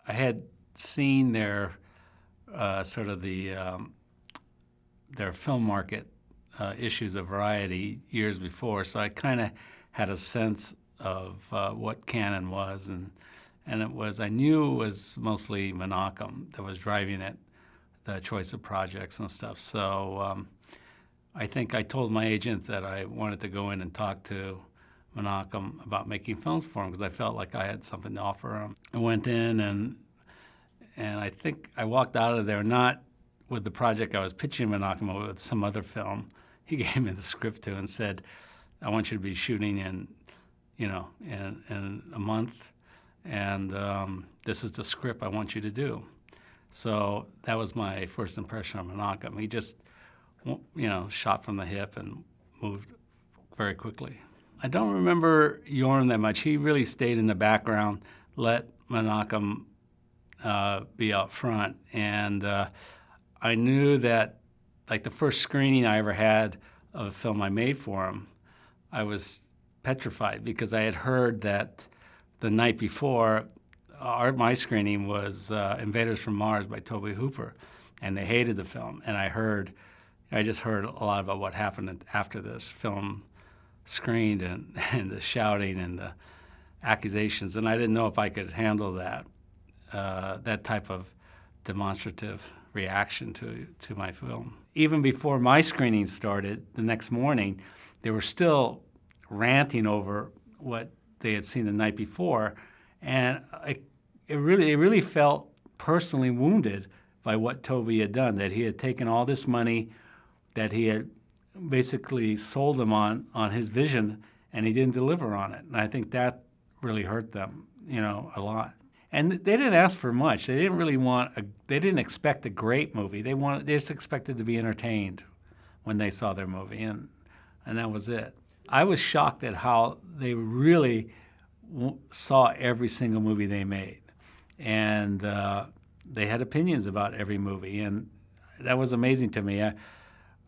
I had seen their sort of their film market issues of Variety years before, so I kind of had a sense of what canon was, and I knew it was mostly Menachem that was driving it, the choice of projects and stuff. So I think I told my agent that I wanted to go in and talk to Menachem about making films for him because I felt like I had something to offer him. I went in and I think I walked out of there not with the project I was pitching Menachem, but with some other film. He gave me the script to and said, "I want you to be shooting in a month, and this is the script I want you to do." So that was my first impression of Menachem. He just, shot from the hip and moved very quickly. I don't remember Yorm that much. He really stayed in the background, let Menachem be out front. And I knew that, like the first screening I ever had of a film I made for him, I was petrified because I had heard that the night before, my screening was Invaders from Mars by Tobe Hooper, and they hated the film. And I just heard a lot about what happened after this film screened and the shouting and the accusations, and I didn't know if I could handle that type of demonstrative reaction to my film. Even before my screening started, the next morning, they were still ranting over what they had seen the night before, and it really felt personally wounded by what Toby had done, that he had taken all this money that he had basically sold them on his vision, and he didn't deliver on it. And I think that really hurt them, a lot. And they didn't ask for much. They didn't really they didn't expect a great movie. They just expected to be entertained when they saw their movie, and that was it. I was shocked at how they really saw every single movie they made. And they had opinions about every movie, and that was amazing to me.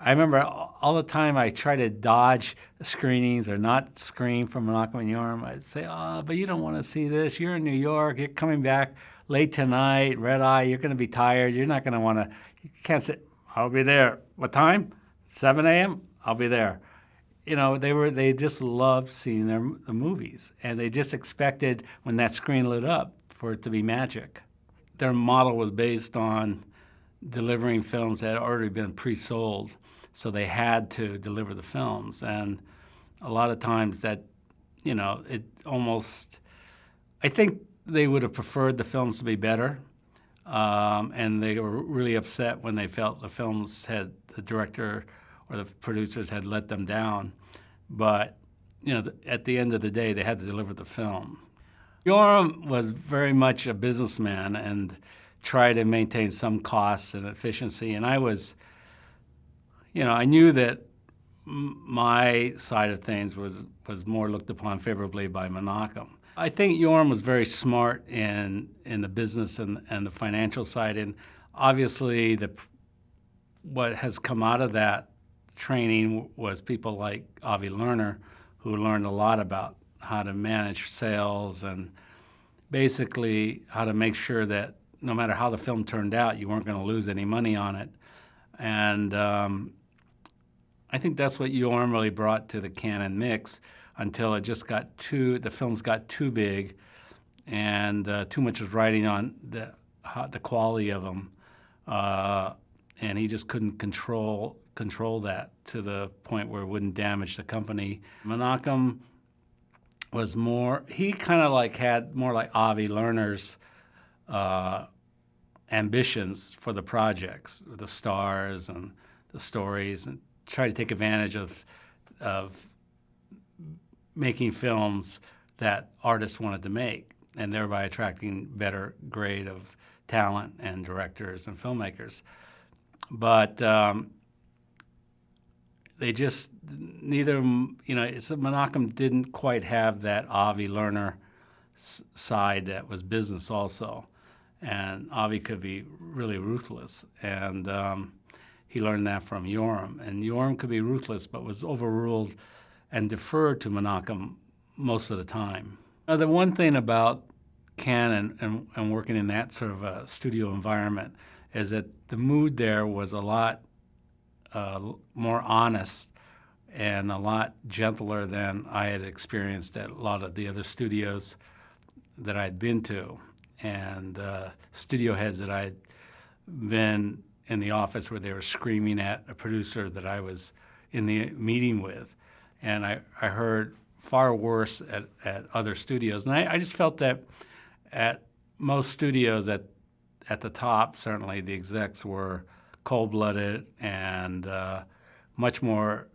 I remember all the time I try to dodge screenings or not screen from Menachem and Yorm. I'd say, "Oh, but you don't want to see this. You're in New York. You're coming back late tonight, red eye. You're going to be tired. You're not going to want to. You can't say, I'll be there. What time? 7 a.m. I'll be there." They just loved seeing the movies, and they just expected when that screen lit up for it to be magic. Their model was based on delivering films that had already been pre-sold, so they had to deliver the films. And a lot of times that, it almost, I think they would have preferred the films to be better, and they were really upset when they felt the director or the producers had let them down. But, at the end of the day, they had to deliver the film. Yorm was very much a businessman and tried to maintain some costs and efficiency. And I was, I knew that my side of things was more looked upon favorably by Menachem. I think Yorm was very smart in the business and the financial side. And obviously, what has come out of that training was people like Avi Lerner, who learned a lot about how to manage sales and basically how to make sure that no matter how the film turned out, you weren't going to lose any money on it. And I think that's what Yorm really brought to the canon mix until it just the films got too big and too much was riding on the quality of them. And he just couldn't control that to the point where it wouldn't damage the company. Menachem was he kind of had more like Avi Lerner's ambitions for the projects, the stars and the stories, and try to take advantage of making films that artists wanted to make, and thereby attracting better grade of talent and directors and filmmakers. But they just Menachem didn't quite have that Avi Lerner side that was business also. And Avi could be really ruthless, and he learned that from Yorm. And Yorm could be ruthless, but was overruled and deferred to Menachem most of the time. Now, the one thing about Canon and working in that sort of a studio environment is that the mood there was a lot more honest and a lot gentler than I had experienced at a lot of the other studios that I'd been to, and studio heads that I'd been in the office where they were screaming at a producer that I was in the meeting with. And I heard far worse at other studios. And I just felt that at most studios at the top, certainly the execs were cold-blooded and much more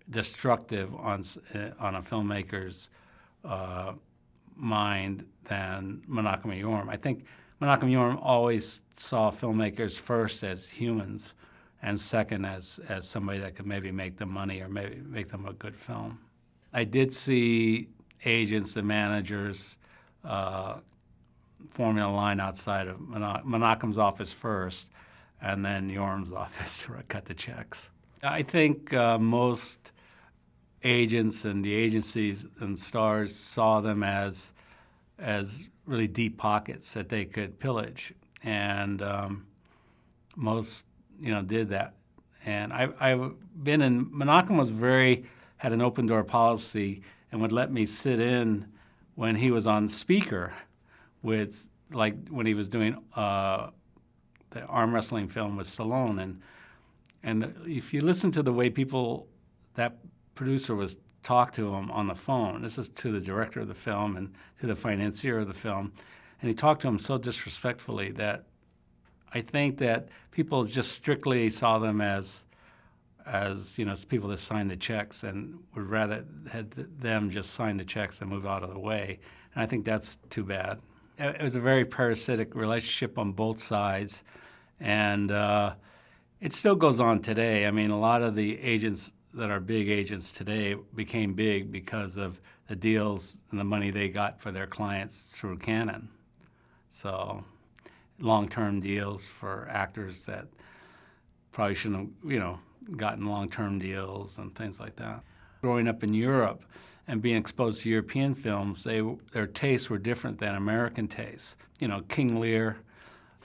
destructive on a filmmaker's mind than Menachem Yorm. I think Menachem Yorm always saw filmmakers first as humans and second as somebody that could maybe make them money or maybe make them a good film. I did see agents and managers forming a line outside of Menachem's office first and then Yorm's office to cut the checks. I think most agents and the agencies and stars saw them as really deep pockets that they could pillage, and most did that. And I've been in. Menachem had an open door policy and would let me sit in when he was on speaker with, like when he was doing the arm wrestling film with Stallone, and if you listen to the way that producer was talk to him on the phone. This is to the director of the film and to the financier of the film. And he talked to him so disrespectfully that I think that people just strictly saw them as people that signed the checks and would rather had them just sign the checks and move out of the way. And I think that's too bad. It was a very parasitic relationship on both sides. And it still goes on today. I mean, a lot of the agents that are big agents today became big because of the deals and the money they got for their clients through Canon. So long-term deals for actors that probably shouldn't have, gotten long-term deals and things like that. Growing up in Europe and being exposed to European films, their tastes were different than American tastes. King Lear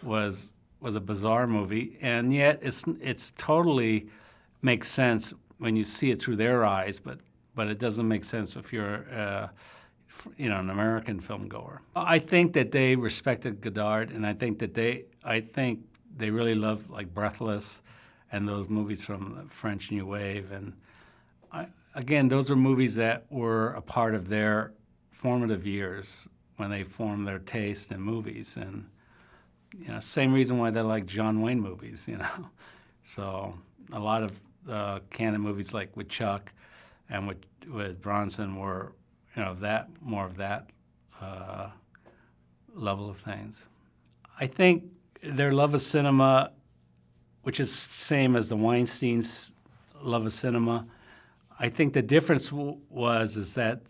was a bizarre movie, and yet it's totally makes sense when you see it through their eyes, but it doesn't make sense if you're an American film goer. I think that they respected Godard, and I think they really loved like Breathless and those movies from the French New Wave. And again, those are movies that were a part of their formative years when they formed their taste in movies. And same reason why they like John Wayne movies. So a lot of Canon movies like with Chuck and with Bronson were more of that level of things. I think their love of cinema, which is same as the Weinstein's love of cinema, I think the difference is that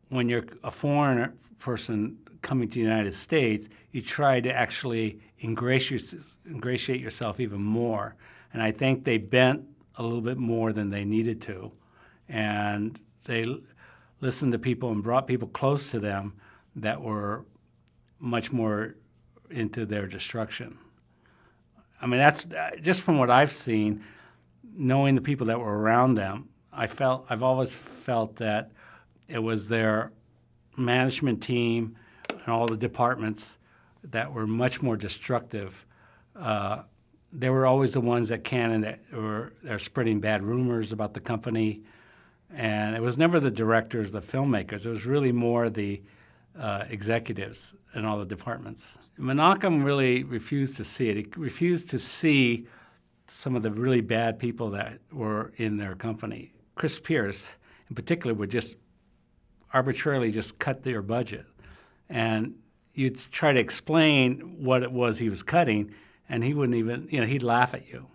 when you're a foreign person coming to the United States, you try to actually ingratiate yourself even more. And I think they bent a little bit more than they needed to. And they listened to people and brought people close to them that were much more into their destruction. I mean, that's just from what I've seen, knowing the people that were around them, I've always felt that it was their management team and all the departments that were much more destructive. They were always the ones at Canon that they're spreading bad rumors about the company. And it was never the directors, the filmmakers. It was really more the executives in all the departments. Menachem really refused to see it. He refused to see some of the really bad people that were in their company. Chris Pierce, in particular, would just arbitrarily just cut their budget. And you'd try to explain what it was he was cutting, and he wouldn't even, he'd laugh at you.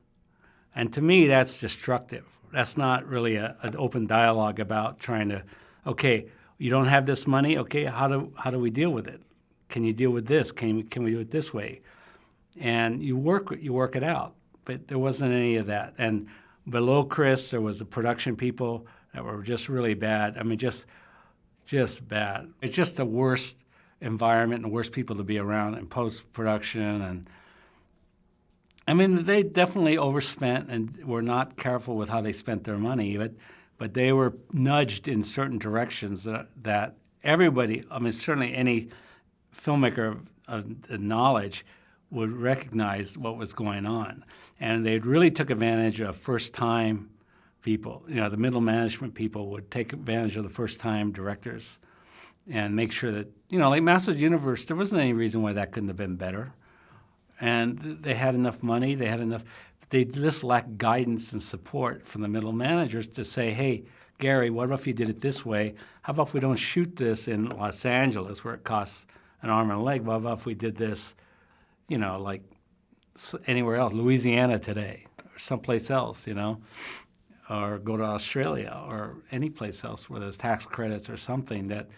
And to me, that's destructive. That's not really an open dialogue about trying to, okay, you don't have this money, okay, how do we deal with it? Can you deal with this? Can we do it this way? And you work it out. But there wasn't any of that. And below Chris, there was the production people that were just really bad. I mean, just bad. It's just the worst environment and the worst people to be around in post-production. And I mean, they definitely overspent and were not careful with how they spent their money, but they were nudged in certain directions that everybody, I mean, certainly any filmmaker of knowledge would recognize what was going on. And they really took advantage of first-time people. You know, the middle management people would take advantage of the first-time directors and make sure that, you know, like Masters of the Universe, there wasn't any reason why that couldn't have been better. And they had enough money, they just lacked guidance and support from the middle managers to say, hey, Gary, what if you did it this way? How about if we don't shoot this in Los Angeles where it costs an arm and a leg? What about if we did this, you know, like anywhere else, Louisiana today or someplace else, you know, or go to Australia or any place else where there's tax credits or something that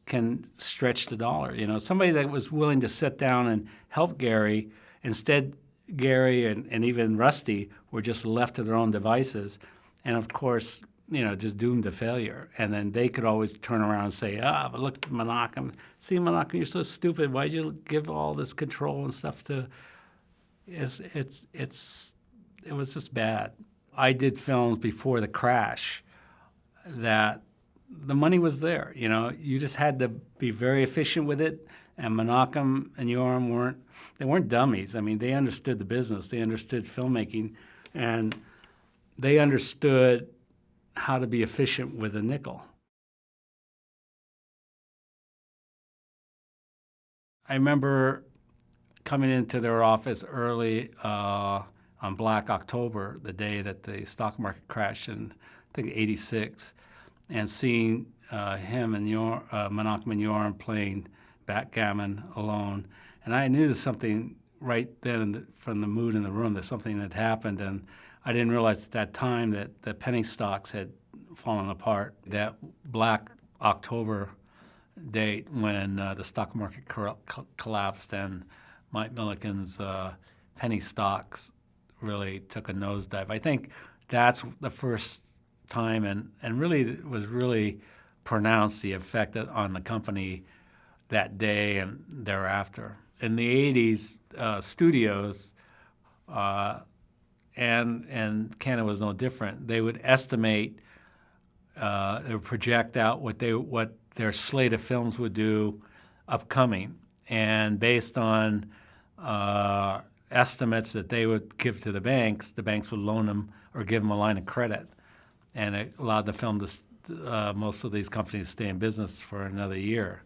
can stretch the dollar. You know, somebody that was willing to sit down and help Gary. Instead, Gary and even Rusty were just left to their own devices, and of course, you know, just doomed to failure. And then they could always turn around and say, but look at Menachem. See, Menachem, you're so stupid. Why'd you give all this control and stuff to? It was just bad. I did films before the crash that the money was there. You know, you just had to be very efficient with it. And Menachem and Yoram weren't dummies. I mean, they understood the business. They understood filmmaking, and they understood how to be efficient with a nickel. I remember coming into their office early on Black October, the day that the stock market crashed in, I think, '86, and seeing him and Menachem and Yoram playing backgammon alone. And I knew something right then from the mood in the room that something had happened, and I didn't realize at that time that the penny stocks had fallen apart. That Black October date when the stock market collapsed and Mike Milliken's penny stocks really took a nosedive. I think that's the first time and really it was really pronounced, the effect on the company that day and thereafter. In the 80s, studios, and Canada was no different, they would estimate, they would project out what their slate of films would do upcoming. And based on estimates that they would give to the banks would loan them or give them a line of credit. And it allowed the film to, most of these companies to stay in business for another year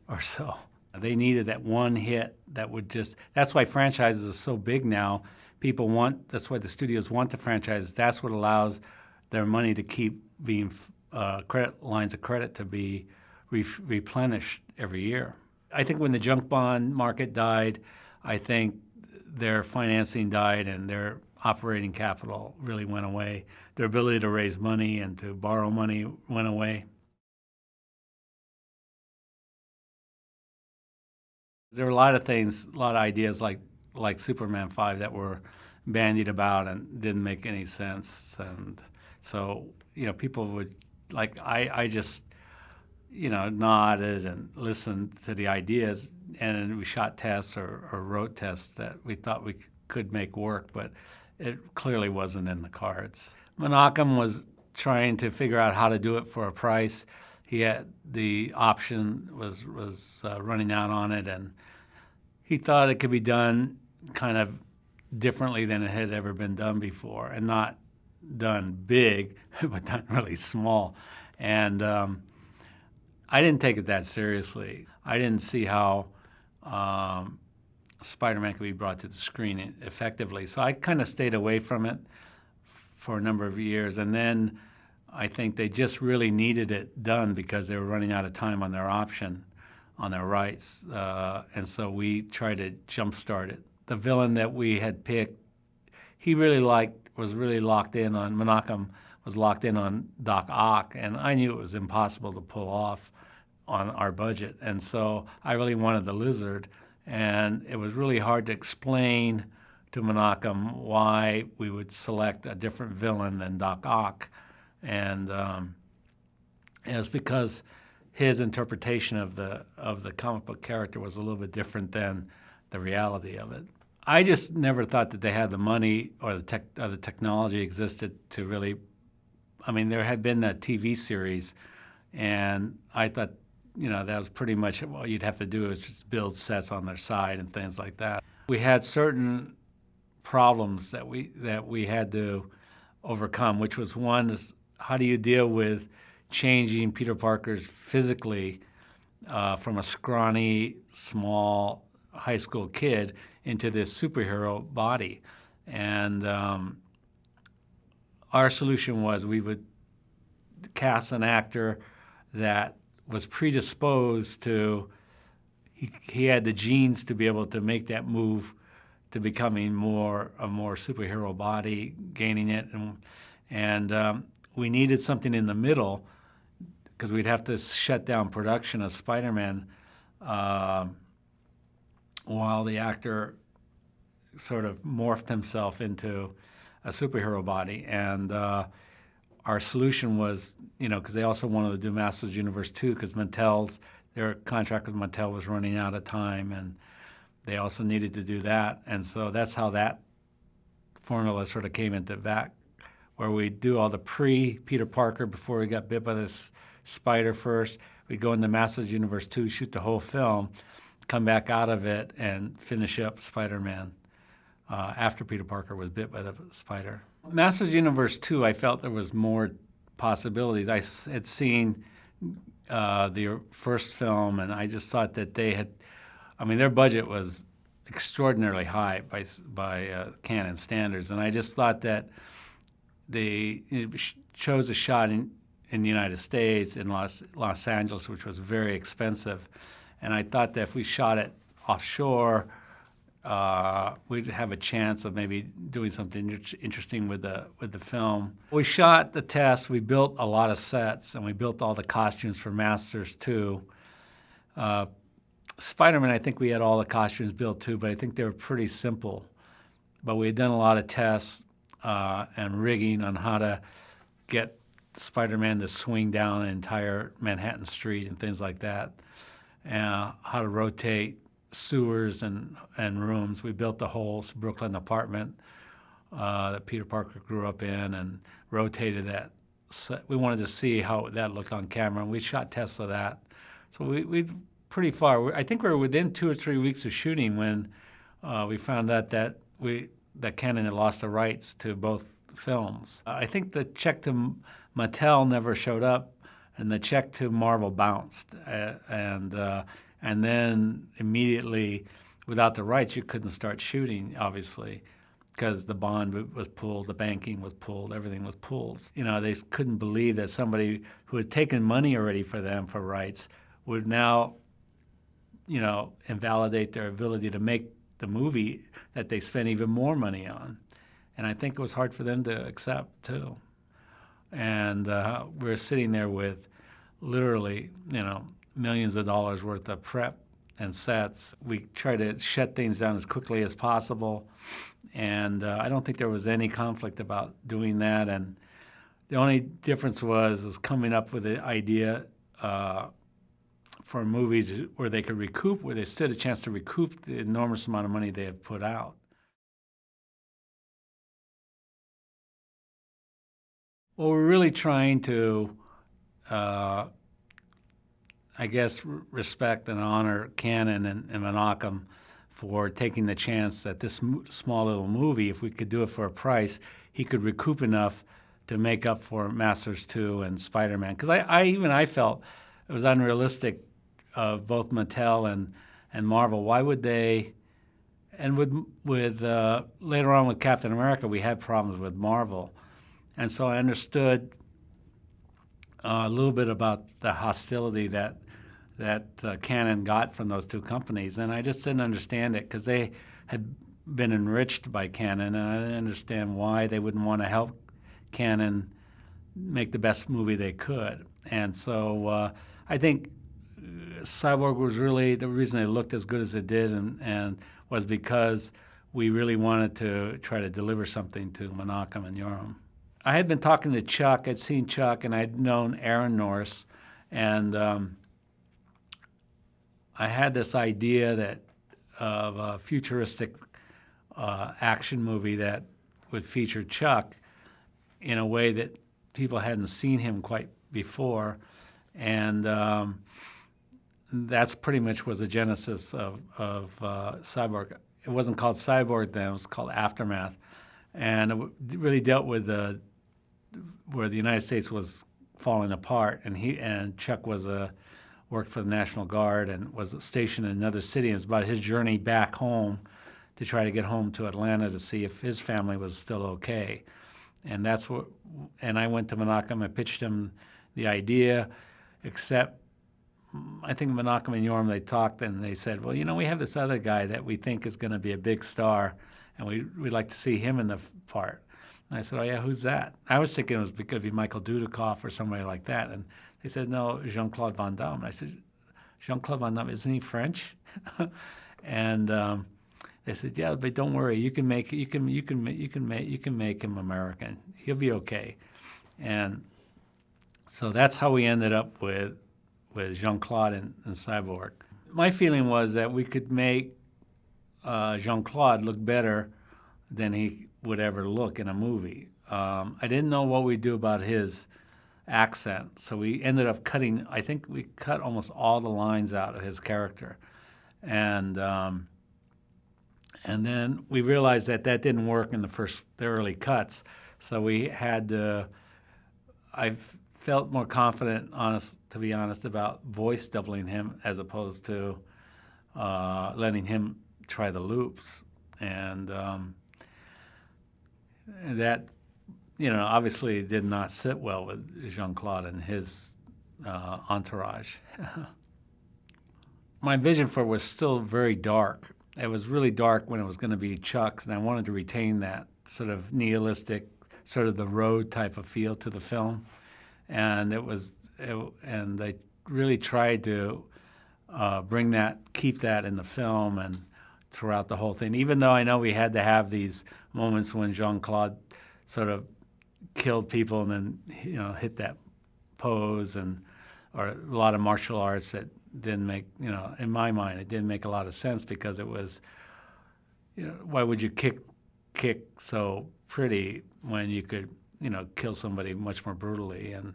or so. They needed that one hit that would that's why franchises are so big now. That's why the studios want the franchises. That's what allows their money to keep being, lines of credit to be replenished every year. I think when the junk bond market died, I think their financing died and their operating capital really went away. Their ability to raise money and to borrow money went away. There were a lot of things, a lot of ideas like Superman 5 that were bandied about and didn't make any sense. And so, you know, people would, like, I just, you know, nodded and listened to the ideas, and we shot tests or wrote tests that we thought we could make work, but it clearly wasn't in the cards. Menachem was trying to figure out how to do it for a price. He had the option was running out on it, and he thought it could be done kind of differently than it had ever been done before, and not done big, but done really small. And I didn't take it that seriously. I didn't see how Spider-Man could be brought to the screen effectively, so I kind of stayed away from it for a number of years. And then I think they just really needed it done because they were running out of time on their option, on their rights, and so we tried to jumpstart it. The villain that we had picked, he really was really locked in on, Menachem was locked in on Doc Ock, and I knew it was impossible to pull off on our budget, and so I really wanted the Lizard, and it was really hard to explain to Menachem why we would select a different villain than Doc Ock. And it was because his interpretation of the comic book character was a little bit different than the reality of it. I just never thought that they had the money or the technology existed to really. I mean, there had been that TV series, and I thought, that was pretty much all you'd have to do is just build sets on their side and things like that. We had certain problems that we had to overcome, which was one is how do you deal with changing Peter Parker's physically from a scrawny, small high school kid into this superhero body. And our solution was we would cast an actor that was predisposed to, he had the genes to be able to make that move to becoming a more superhero body, gaining it. And we needed something in the middle because we'd have to shut down production of Spider-Man while the actor sort of morphed himself into a superhero body. And our solution was, because they also wanted to do Masters of the Universe 2 because their contract with Mattel was running out of time, and they also needed to do that. And so that's how that formula sort of came into VAC, where we do all the pre-Peter Parker before he got bit by this spider first. We go into Masters of the Universe 2, shoot the whole film, come back out of it, and finish up Spider-Man after Peter Parker was bit by the spider. Masters of the Universe 2, I felt there was more possibilities. I had seen the first film, and I just thought that their budget was extraordinarily high by canon standards, and I just thought that they chose a shot in the United States, in Los Angeles, which was very expensive, and I thought that if we shot it offshore, we'd have a chance of maybe doing something interesting with the film. We shot the test. We built a lot of sets, and we built all the costumes for Masters 2. Spider-Man, I think we had all the costumes built too, but I think they were pretty simple. But we had done a lot of tests and rigging on how to get Spider-Man to swing down an entire Manhattan street and things like that, and how to rotate sewers and rooms. We built the whole Brooklyn apartment that Peter Parker grew up in and rotated that. We wanted to see how that looked on camera, and we shot tests of that. So we pretty far. I think we were within 2 or 3 weeks of shooting when we found out that Canon had lost the rights to both films. I think the check to Mattel never showed up, and the check to Marvel bounced. And then immediately, without the rights, you couldn't start shooting, obviously, because the bond was pulled, the banking was pulled, everything was pulled. They couldn't believe that somebody who had taken money already for them for rights would now, invalidate their ability to make the movie that they spent even more money on. And I think it was hard for them to accept, too. And we're sitting there with literally, millions of dollars worth of prep and sets. We try to shut things down as quickly as possible, and I don't think there was any conflict about doing that. And the only difference was coming up with an idea for a movie where they could recoup, where they stood a chance to recoup the enormous amount of money they have put out. Well, we're really trying to respect and honor Canon and Menachem for taking the chance that this small little movie, if we could do it for a price, he could recoup enough to make up for Masters 2 and Spider-Man. Because I felt it was unrealistic of both Mattel and Marvel. Why would they? And with later on with Captain America, we had problems with Marvel, and so I understood a little bit about the hostility that Canon got from those two companies, and I just didn't understand it because they had been enriched by Canon, and I didn't understand why they wouldn't want to help Canon make the best movie they could. And so I think Cyborg was really the reason it looked as good as it did, and was because we really wanted to try to deliver something to Menachem and Yoram. I had been talking to Chuck. I'd seen Chuck, and I'd known Aaron Norris, and I had this idea that of a futuristic action movie that would feature Chuck in a way that people hadn't seen him quite before, and that's pretty much was the genesis of Cyborg. It wasn't called Cyborg then; it was called Aftermath, and it really dealt with where the United States was falling apart, and Chuck was worked for the National Guard and was stationed in another city. And it was about his journey back home to try to get home to Atlanta to see if his family was still okay. And that's what. And I went to Menachem. I pitched him the idea, except I think Menachem and Yorm, they talked and they said, well, we have this other guy that we think is going to be a big star, and we'd like to see him in the part. And I said, oh yeah, who's that? I was thinking it was going to be Michael Dudikoff or somebody like that. And they said, no, Jean-Claude Van Damme. And I said, Jean-Claude Van Damme, isn't he French? And they said, yeah, but don't worry, you can make him American. He'll be okay. And so that's how we ended up with Jean-Claude and Cyborg. My feeling was that we could make Jean-Claude look better than he would ever look in a movie. I didn't know what we'd do about his accent, so we ended up cutting. I think we cut almost all the lines out of his character, and then we realized that didn't work in the early cuts. So we had to. I felt more confident, to be honest, about voice doubling him as opposed to letting him try the loops, and that, obviously did not sit well with Jean-Claude and his entourage. My vision for it was still very dark. It was really dark when it was going to be Chuck's, and I wanted to retain that sort of nihilistic, sort of the road type of feel to the film. And and they really tried to keep that in the film and throughout the whole thing. Even though I know we had to have these moments when Jean-Claude sort of killed people and then hit that pose, or a lot of martial arts that didn't make, in my mind, it didn't make a lot of sense, because it was, why would you kick so pretty when you could, kill somebody much more brutally? And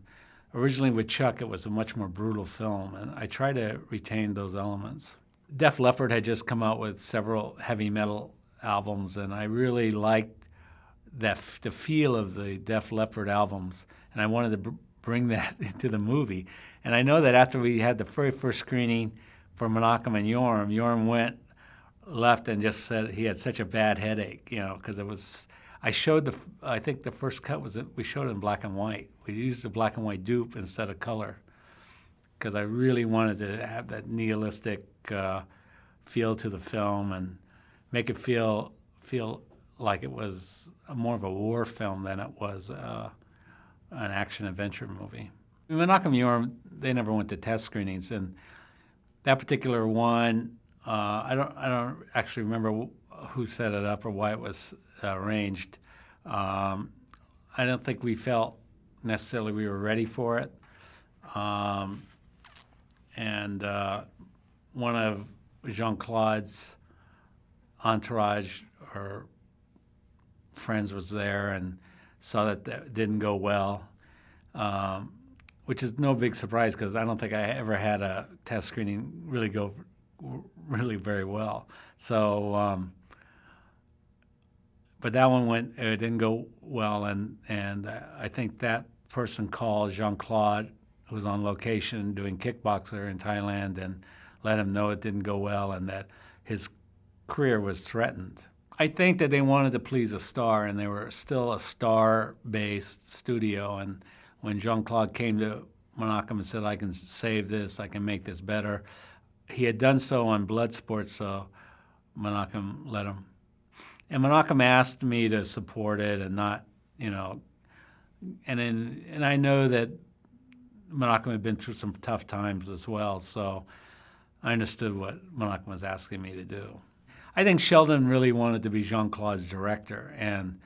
originally with Chuck, it was a much more brutal film, and I try to retain those elements. Def Leppard had just come out with several heavy metal albums, and I really liked the feel of the Def Leppard albums, and I wanted to bring that into the movie. And I know that after we had the very first screening for Menachem and Yorm left and just said he had such a bad headache, because it was. I think the first cut we showed it in black and white. We used the black and white dupe instead of color, because I really wanted to have that nihilistic feel to the film and make it feel like it was more of a war film than it was an action-adventure movie. Menachem and Yorm, they never went to test screenings, and that particular one, I don't actually remember who set it up or why it was arranged. I don't think we felt necessarily we were ready for it. And one of Jean-Claude's entourage or friends was there and saw that didn't go well, which is no big surprise, because I don't think I ever had a test screening really go really very well. So, but that one it didn't go well, and I think that person called Jean-Claude, who was on location doing Kickboxer in Thailand, and let him know it didn't go well and that his career was threatened. I think that they wanted to please a star, and they were still a star-based studio. And when Jean-Claude came to Menachem and said, I can save this, I can make this better, he had done so on Bloodsport, so Menachem let him. And Menachem asked me to support it and not, and I know that Menachem had been through some tough times as well, so I understood what Menachem was asking me to do. I think Sheldon really wanted to be Jean-Claude's director, and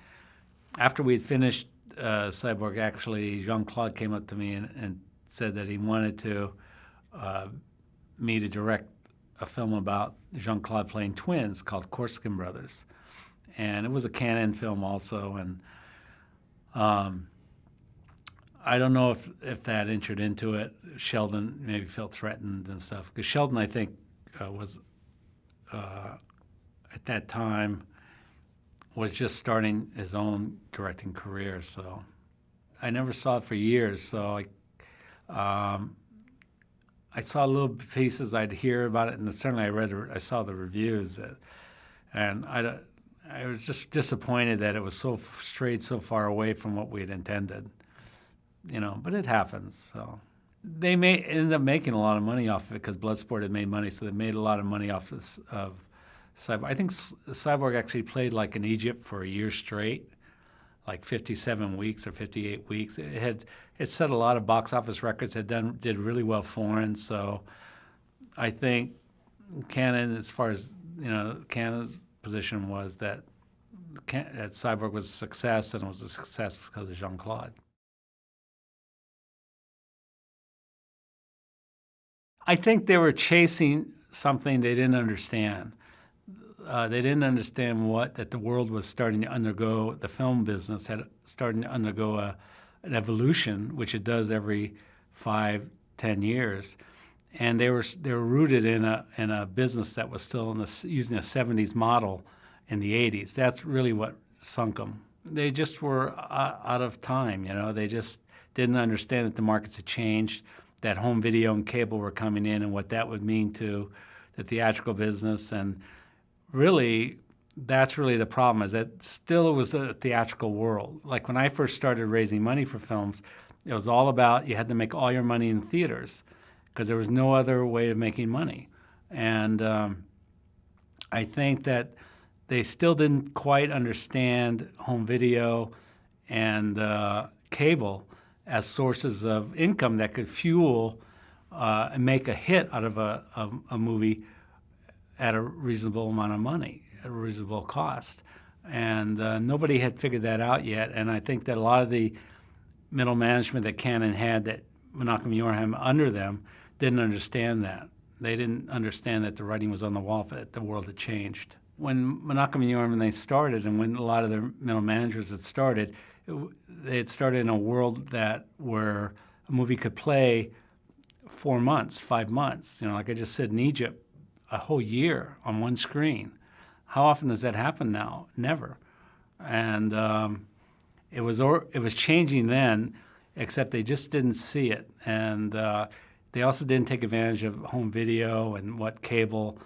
after we had finished Cyborg, actually, Jean-Claude came up to me and said that he wanted me to direct a film about Jean-Claude playing twins called Corsican Brothers. And it was a Canon film also. And I don't know if that entered into it. Sheldon maybe felt threatened and stuff. Because Sheldon, I think, was at that time was just starting his own directing career. So I never saw it for years. So I saw little pieces. I'd hear about it, and certainly I saw the reviews, and I was just disappointed that it was strayed so far away from what we had intended, But it happens. So they ended up making a lot of money off of it because Bloodsport had made money, so they made a lot of money off of Cyborg. I think Cyborg actually played like in Egypt for a year straight, like 57 weeks or 58 weeks. It set a lot of box office records. Did really well foreign. So I think Canon, as far as Canon's position was that Cyborg was a success, and it was a success because of Jean-Claude. I think they were chasing something they didn't understand. They didn't understand that the world was starting to undergo. The film business had starting to undergo an evolution, which it does every 5-10 years, and they were rooted in a business that was still using a 70s model in the 80s. That's really what sunk them. They just were out of time. They just didn't understand that the markets had changed, that home video and cable were coming in, and what that would mean to the theatrical business. And really, that's really the problem, is that still it was a theatrical world. Like when I first started raising money for films, it was all about you had to make all your money in theaters because there was no other way of making money. And I think that they still didn't quite understand home video and cable as sources of income that could fuel and make a hit out of a movie at a reasonable amount of money, at a reasonable cost. And nobody had figured that out yet. And I think that a lot of the middle management that Canon had, that Menachem Yorheim under them, didn't understand that. They didn't understand that the writing was on the wall, that the world had changed. When Menachem Yorheim they started, and when a lot of their middle managers had started, they had started in a world where a movie could play 4 months, 5 months. Like I just said, in Egypt, a whole year on one screen. How often does that happen now? Never. And it was changing then, except they just didn't see it. And they also didn't take advantage of home video and what cable,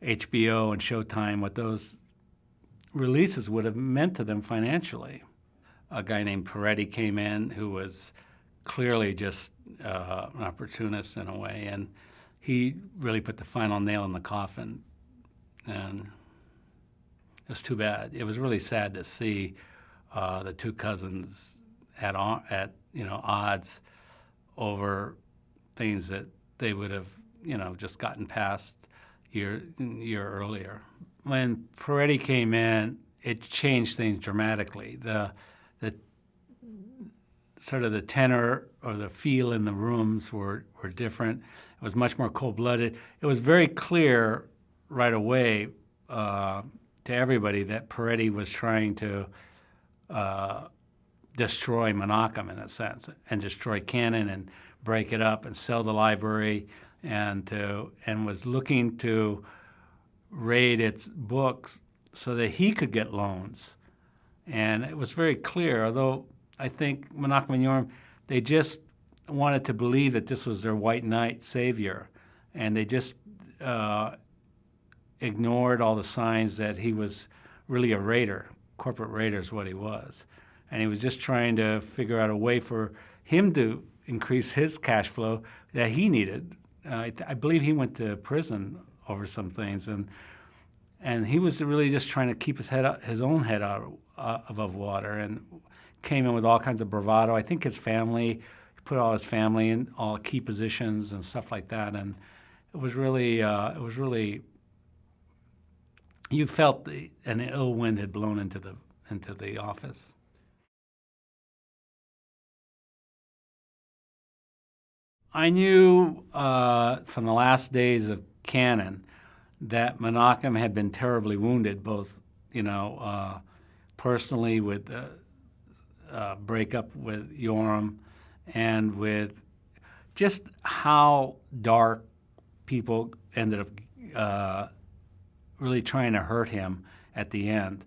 HBO and Showtime, what those releases would have meant to them financially. A guy named Peretti came in who was clearly just an opportunist in a way, and he really put the final nail in the coffin. And it was too bad. It was really sad to see the two cousins at odds over things that they would have just gotten past year earlier. When Peretti came in, it changed things dramatically. The sort of the tenor or the feel in the rooms were different. It was much more cold-blooded. It was very clear right away to everybody that Peretti was trying to destroy Menachem in a sense, and destroy Canon and break it up and sell the library, and was looking to raid its books so that he could get loans. And it was very clear, although I think Menachem and Yorheim, they just wanted to believe that this was their white knight savior, and they just ignored all the signs that he was really a raider. Corporate raider is what he was. And he was just trying to figure out a way for him to increase his cash flow that he needed. I believe he went to prison over some things, and he was really just trying to keep his own head out above water, and came in with all kinds of bravado. I think his family, he put all his family in all key positions and stuff like that, and it was really, you felt an ill wind had blown into the office. I knew from the last days of Cannon, that Menachem had been terribly wounded, both, personally with the breakup with Yoram and with just how dark people ended up really trying to hurt him at the end.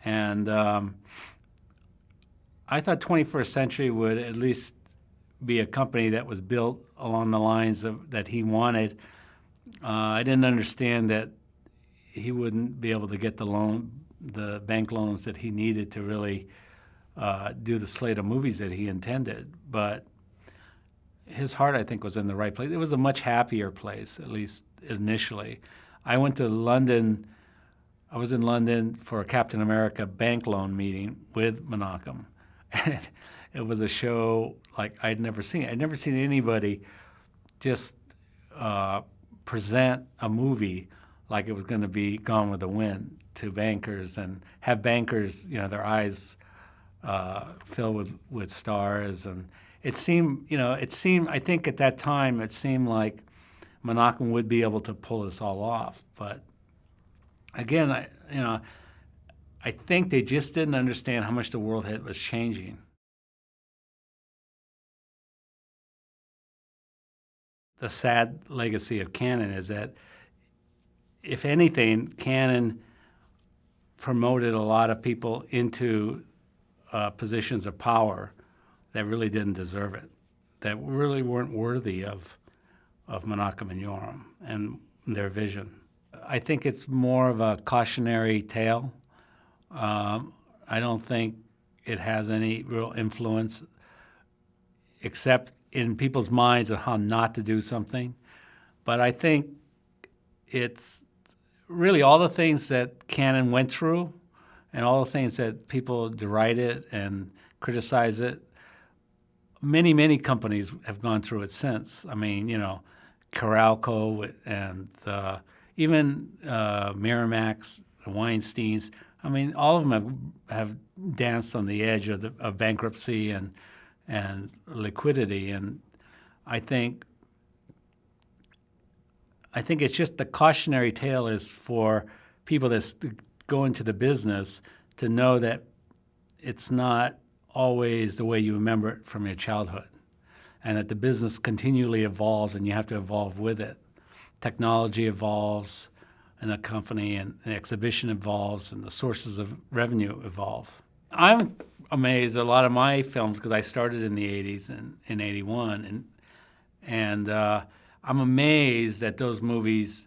And I thought 21st Century would at least be a company that was built along the lines of that he wanted. I didn't understand that he wouldn't be able to get the bank loans that he needed to really do the slate of movies that he intended. But his heart, I think, was in the right place. It was a much happier place, at least initially. I went to London. I was in London for a Captain America bank loan meeting with Menachem. And it was a show like I'd never seen. I'd never seen anybody just present a movie like it was going to be Gone with the Wind to bankers and have bankers, their eyes filled with stars. And it seemed, I think at that time, it seemed like Menachem would be able to pull this all off. But again, I think they just didn't understand how much the world was changing. The sad legacy of Cannon is that, if anything, Cannon promoted a lot of people into positions of power that really didn't deserve it, that really weren't worthy of Menachem and Yoram and their vision. I think it's more of a cautionary tale. I don't think it has any real influence except in people's minds of how not to do something. But I think it's really all the things that Cannon went through and all the things that people deride it and criticize it. Many, many companies have gone through it since. I mean, Coralco and even Miramax, the Weinsteins. I mean, all of them have danced on the edge of bankruptcy and liquidity. And I think it's just the cautionary tale is for people that go into the business to know that it's not always the way you remember it from your childhood, and that the business continually evolves and you have to evolve with it. Technology evolves in a company, and the exhibition evolves, and the sources of revenue evolve. I'm amazed at a lot of my films because I started in the 80s and in 81, and I'm amazed that those movies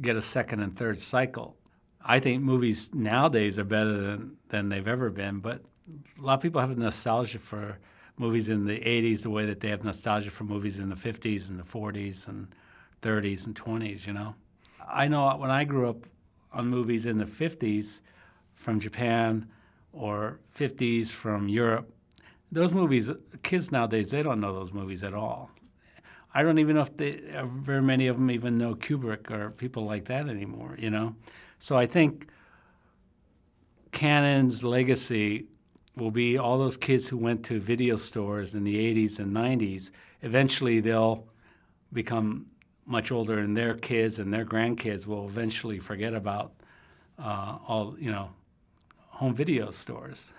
get a second and third cycle. I think movies nowadays are better than they've ever been, but a lot of people have nostalgia for movies in the 80s the way that they have nostalgia for movies in the 50s and the 40s and 30s and 20s, I know when I grew up on movies in the 50s from Japan or 50s from Europe, those movies, kids nowadays, they don't know those movies at all. I don't even know if very many of them even know Kubrick or people like that anymore, So I think Cannon's legacy will be all those kids who went to video stores in the 80s and 90s. Eventually they'll become much older, and their kids and their grandkids will eventually forget about all, home video stores,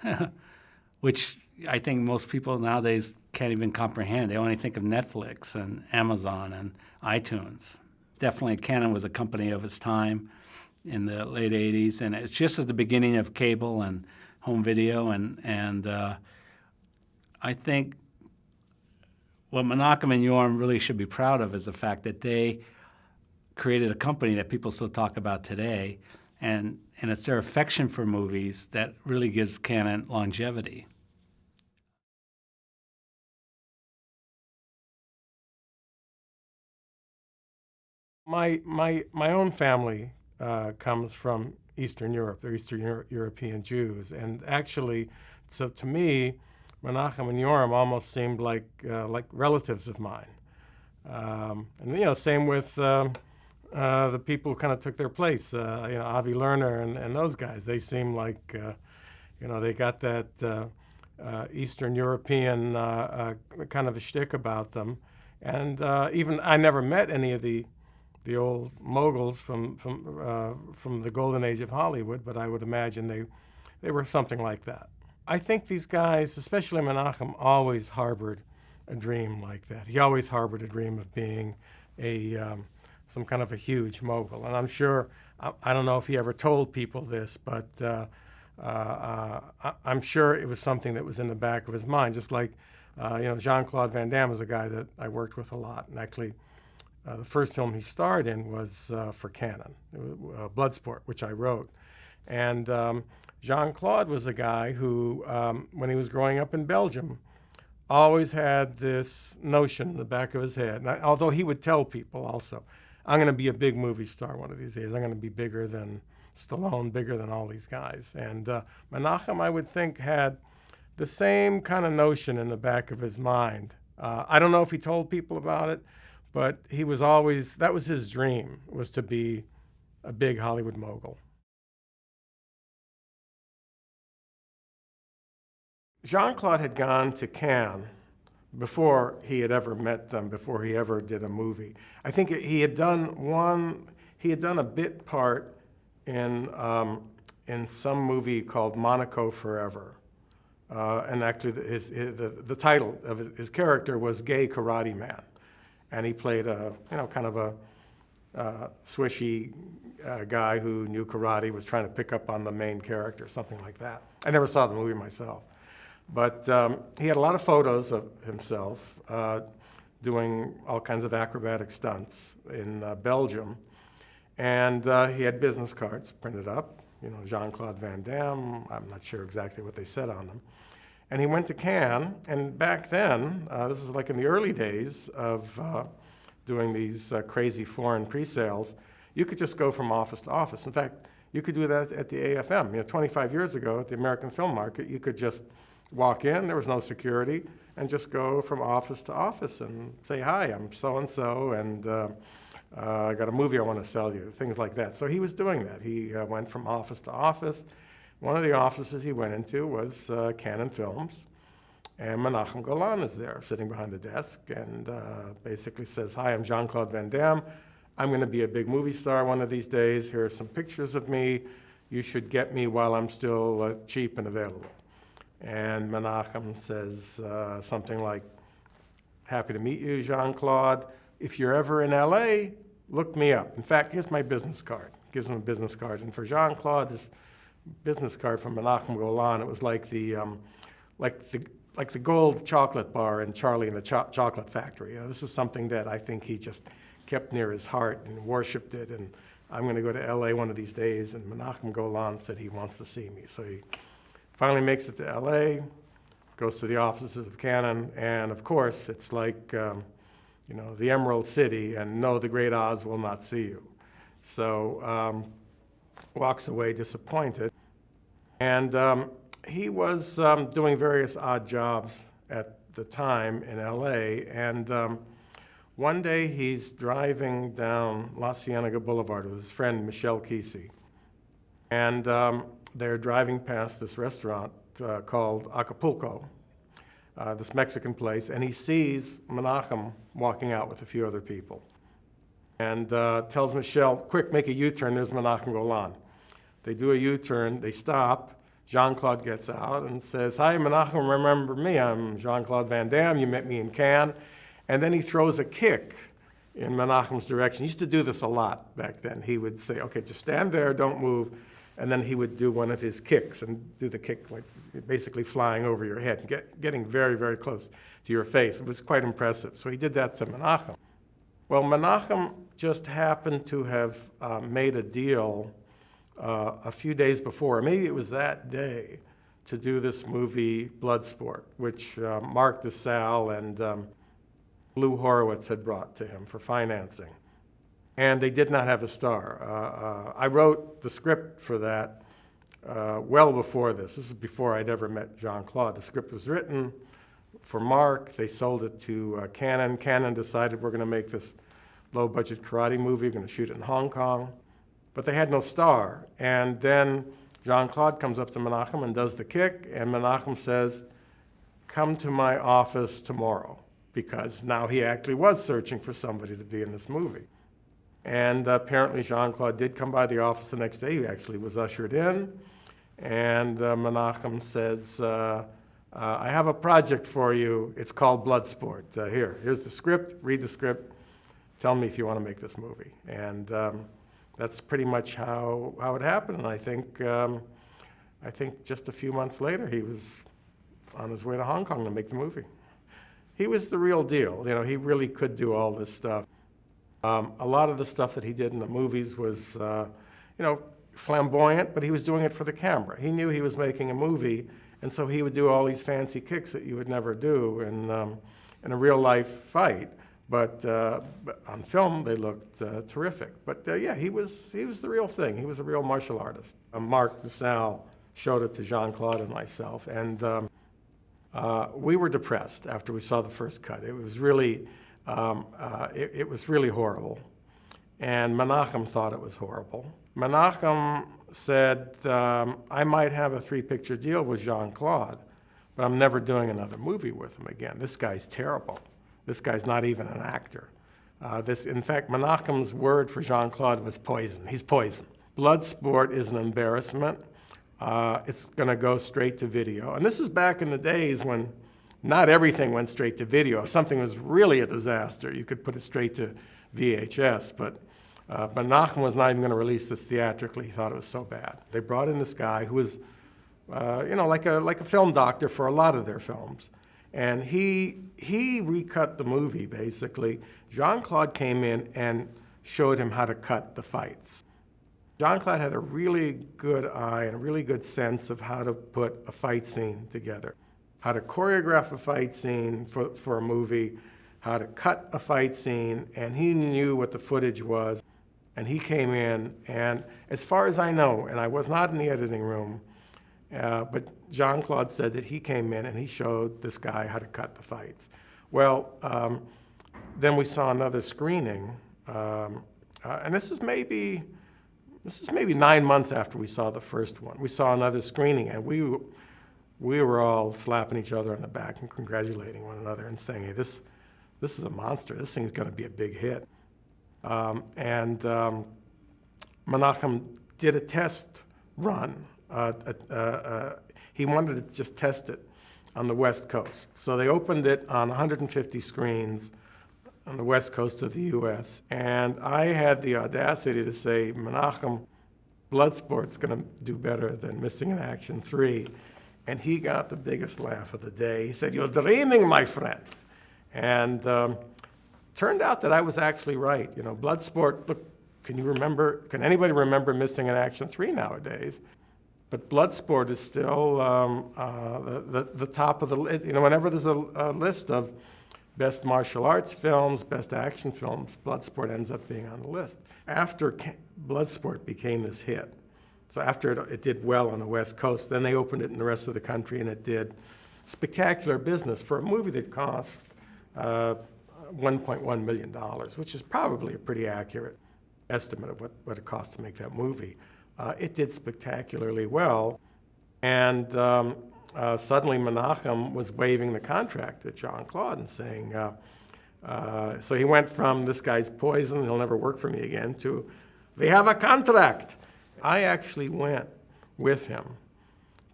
which I think most people nowadays can't even comprehend. They only think of Netflix and Amazon and iTunes. Definitely Cannon was a company of its time in the late 80s, and it's just at the beginning of cable and home video, and I think what Menachem and Yoram really should be proud of is the fact that they created a company that people still talk about today, and it's their affection for movies that really gives Cannon longevity. My own family comes from Eastern Europe. They're Eastern European Jews, and actually, so to me, Menachem and Yoram almost seemed like relatives of mine. And same with the people who kind of took their place. Avi Lerner and those guys. They seem like they got that Eastern European kind of a shtick about them. And even I never met any of the the old moguls from the golden age of Hollywood, but I would imagine they were something like that. I think these guys, especially Menachem, always harbored a dream like that. He always harbored a dream of being some kind of a huge mogul. And I'm sure, I don't know if he ever told people this, but I'm sure it was something that was in the back of his mind. Just like, Jean-Claude Van Damme was a guy that I worked with a lot. And actually, the first film he starred in was for Canon, Bloodsport, which I wrote. And Jean-Claude was a guy who, when he was growing up in Belgium, always had this notion in the back of his head. And although he would tell people also, I'm going to be a big movie star one of these days. I'm going to be bigger than Stallone, bigger than all these guys. And Menachem, I would think, had the same kind of notion in the back of his mind. I don't know if he told people about it, but he was always, that was his dream, was to be a big Hollywood mogul. Jean-Claude had gone to Cannes before he had ever met them, before he ever did a movie. I think he had done a bit part in some movie called Monaco Forever. And actually the title of his character was Gay Karate Man. And he played kind of a swishy guy who knew karate, was trying to pick up on the main character, something like that. I never saw the movie myself. But he had a lot of photos of himself doing all kinds of acrobatic stunts in Belgium. And he had business cards printed up, Jean-Claude Van Damme. I'm not sure exactly what they said on them. And he went to Cannes, and back then, this was like in the early days of doing these crazy foreign pre-sales, you could just go from office to office. In fact, you could do that at the AFM. 25 years ago at the American Film Market, you could just walk in, there was no security, and just go from office to office and say, hi, I'm so-and-so, and I got a movie I want to sell you, things like that. So he was doing that. He went from office to office. One of the offices he went into was Canon Films, and Menachem Golan is there, sitting behind the desk, and basically says, hi, I'm Jean-Claude Van Damme. I'm going to be a big movie star one of these days. Here are some pictures of me. You should get me while I'm still cheap and available. And Menachem says something like, happy to meet you, Jean-Claude. If you're ever in LA, look me up. In fact, here's my business card. Gives him a business card. And for Jean-Claude, this business card from Menachem Golan, it was like the gold chocolate bar in Charlie and the Chocolate Factory. This is something that I think he just kept near his heart and worshipped it. And I'm going to go to LA one of these days. And Menachem Golan said he wants to see me. So he finally makes it to LA, goes to the offices of Canon, and of course, it's like, the Emerald City, and no, the great Oz will not see you. So walks away disappointed. And he was doing various odd jobs at the time in LA, and one day he's driving down La Cienega Boulevard with his friend Michel Kesey. And they're driving past this restaurant called Acapulco, this Mexican place, and he sees Menachem walking out with a few other people. And tells Michel, quick, make a U-turn, there's Menachem Golan. They do a U-turn, they stop, Jean-Claude gets out and says, hi, Menachem, remember me, I'm Jean-Claude Van Damme, you met me in Cannes. And then he throws a kick in Menachem's direction. He used to do this a lot back then. He would say, okay, just stand there, don't move. And then he would do one of his kicks and do the kick like basically flying over your head and getting very, very close to your face. It was quite impressive. So he did that to Menachem. Well, Menachem just happened to have made a deal a few days before, maybe it was that day, to do this movie Bloodsport, which Mark DeSalle and Lou Horowitz had brought to him for financing. And they did not have a star. I wrote the script for that well before this. This is before I'd ever met Jean-Claude. The script was written for Mark. They sold it to Canon. Canon decided we're going to make this low-budget karate movie. We're going to shoot it in Hong Kong. But they had no star. And then Jean-Claude comes up to Menachem and does the kick, and Menachem says, come to my office tomorrow, because now he actually was searching for somebody to be in this movie. And apparently Jean-Claude did come by the office the next day. He actually was ushered in. And Menachem says, I have a project for you. It's called Bloodsport. Here's the script. Read the script. Tell me if you want to make this movie. And that's pretty much how it happened. And I think just a few months later, he was on his way to Hong Kong to make the movie. He was the real deal. You know, he really could do all this stuff. A lot of the stuff that he did in the movies was, flamboyant, but he was doing it for the camera. He knew he was making a movie, and so he would do all these fancy kicks that you would never do in a real-life fight. But on film, they looked terrific. But yeah, he was the real thing. He was a real martial artist. Mark and Sal showed it to Jean-Claude and myself, and we were depressed after we saw the first cut. It was really, it was really horrible, and Menachem thought it was horrible. Menachem said, I might have a 3-picture deal with Jean-Claude, but I'm never doing another movie with him again. This guy's terrible. This guy's not even an actor. In fact, Menachem's word for Jean-Claude was poison. He's poison. Bloodsport is an embarrassment. It's going to go straight to video. And this is back in the days when not everything went straight to video. If something was really a disaster, you could put it straight to VHS. But Menachem was not even going to release this theatrically. He thought it was so bad. They brought in this guy who was, like a film doctor for a lot of their films. And he recut the movie, basically. Jean-Claude came in and showed him how to cut the fights. Jean-Claude had a really good eye and a really good sense of how to put a fight scene together, how to choreograph a fight scene for a movie, how to cut a fight scene, and he knew what the footage was. And he came in, and as far as I know, and I was not in the editing room, but Jean-Claude said that he came in and he showed this guy how to cut the fights. Well, then we saw another screening, and this is maybe 9 months after we saw the first one. We saw another screening, and we were all slapping each other on the back and congratulating one another and saying, hey, this is a monster. This thing's going to be a big hit. Menachem did a test run. He wanted to just test it on the West Coast. So they opened it on 150 screens on the West Coast of the U.S. And I had the audacity to say, Menachem, Bloodsport's going to do better than Missing in Action 3. And he got the biggest laugh of the day. He said, you're dreaming, my friend. And turned out that I was actually right. You know, Bloodsport, look, can anybody remember Missing in Action 3 nowadays? But Bloodsport is still the top of the list. You know, whenever there's a list of best martial arts films, best action films, Bloodsport ends up being on the list. After Bloodsport became this hit, so after it did well on the West Coast, then they opened it in the rest of the country, and it did spectacular business for a movie that cost $1.1 million, which is probably a pretty accurate estimate of what it cost to make that movie. It did spectacularly well, and suddenly Menachem was waiving the contract at Jean-Claude and saying, so he went from this guy's poison, he'll never work for me again, to we have a contract. I actually went with him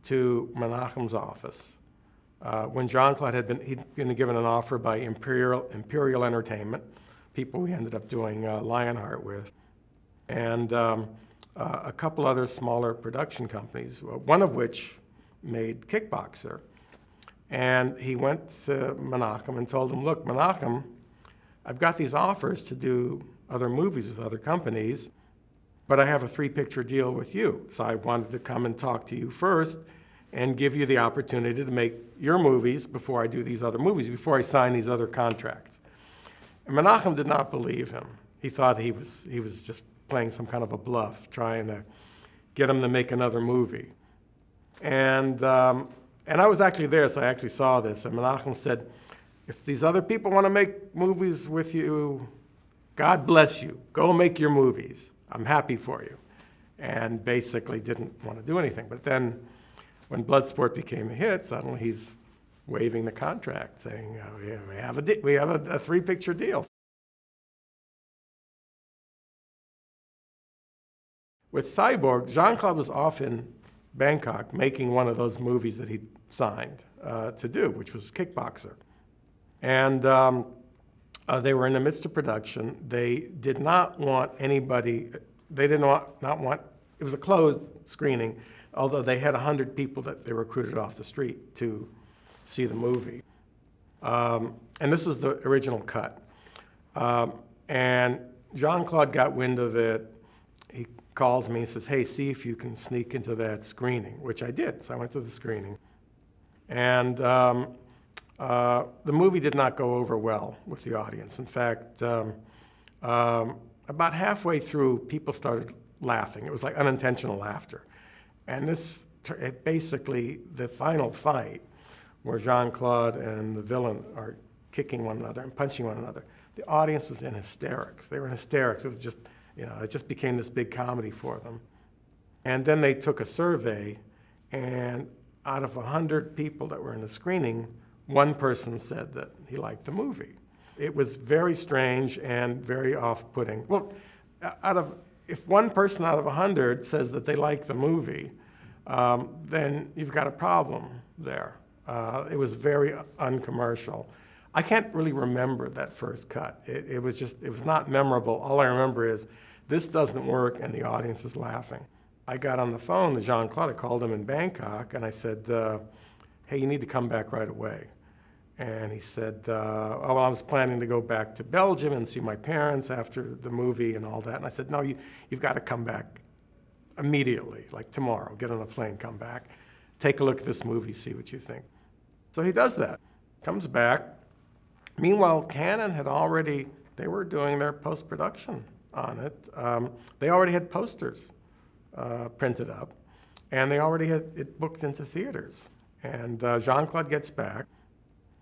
to Menachem's office when Jean-Claude he'd been given an offer by Imperial Entertainment, people we ended up doing Lionheart with, and a couple other smaller production companies, one of which made Kickboxer. And he went to Menachem and told him, look, Menachem, I've got these offers to do other movies with other companies, but I have a 3-picture deal with you. So I wanted to come and talk to you first and give you the opportunity to make your movies before I do these other movies, before I sign these other contracts. And Menachem did not believe him. He thought he was just playing some kind of a bluff, trying to get him to make another movie. And I was actually there, so I actually saw this. And Menachem said, if these other people want to make movies with you, God bless you. Go make your movies. I'm happy for you. And basically didn't want to do anything. But then when Bloodsport became a hit, suddenly he's waiving the contract, saying, we have a 3-picture deal. With Cyborg, Jean-Claude was off in Bangkok making one of those movies that he signed to do, which was Kickboxer. And they were in the midst of production. They did not want anybody, they did not want, it was a closed screening, although they had 100 people that they recruited off the street to see the movie. And this was the original cut. And Jean-Claude got wind of it. He calls me and says, hey, see if you can sneak into that screening, which I did. So I went to the screening. And the movie did not go over well with the audience. In fact, about halfway through, people started laughing. It was like unintentional laughter. And basically, the final fight, where Jean-Claude and the villain are kicking one another and punching one another, the audience was in hysterics. They were in hysterics. It was just, it just became this big comedy for them. And then they took a survey, and out of 100 people that were in the screening, one person said that he liked the movie. It was very strange and very off-putting. Well, if one person out of 100 says that they like the movie, then you've got a problem there. It was very uncommercial. I can't really remember that first cut. It was not memorable. All I remember is this doesn't work and the audience is laughing. I got on the phone to Jean-Claude. I called him in Bangkok and I said, hey, you need to come back right away. And he said, oh, well, I was planning to go back to Belgium and see my parents after the movie and all that. And I said, no, you've got to come back immediately, like tomorrow. Get on a plane, come back. Take a look at this movie, see what you think. So he does that, comes back. Meanwhile, Canon they were doing their post-production on it. They already had posters printed up, and they already had it booked into theaters. And Jean-Claude gets back.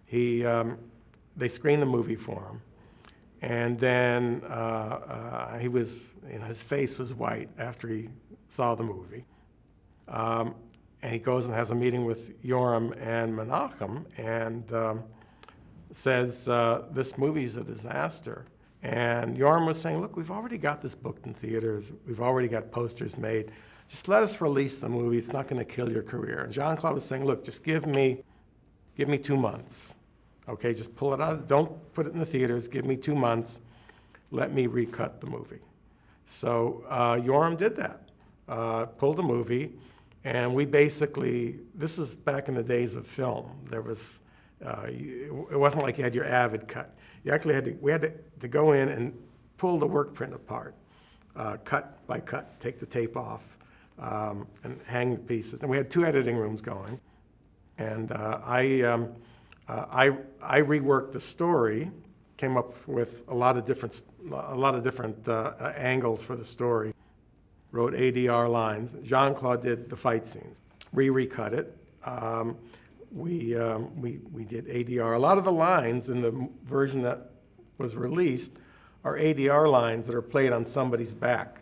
They screened the movie for him, and then his face was white after he saw the movie. And he goes and has a meeting with Yoram and Menachem and says, this movie's a disaster. And Yoram was saying, look, we've already got this booked in theaters. We've already got posters made. Just let us release the movie. It's not going to kill your career. And Jean-Claude was saying, look, just give me 2 months. Okay, just pull it out. Don't put it in the theaters. Give me 2 months. Let me recut the movie. So Yoram did that, pulled the movie. And we basically, this is back in the days of film. There was, it wasn't like you had your Avid cut. You actually we had to go in and pull the work print apart, cut by cut, take the tape off, and hang the pieces. And we had 2 editing rooms going. And I reworked the story, came up with a lot of different angles for the story. Wrote ADR lines. Jean-Claude did the fight scenes. We recut it. We did ADR. A lot of the lines in the version that was released are ADR lines that are played on somebody's back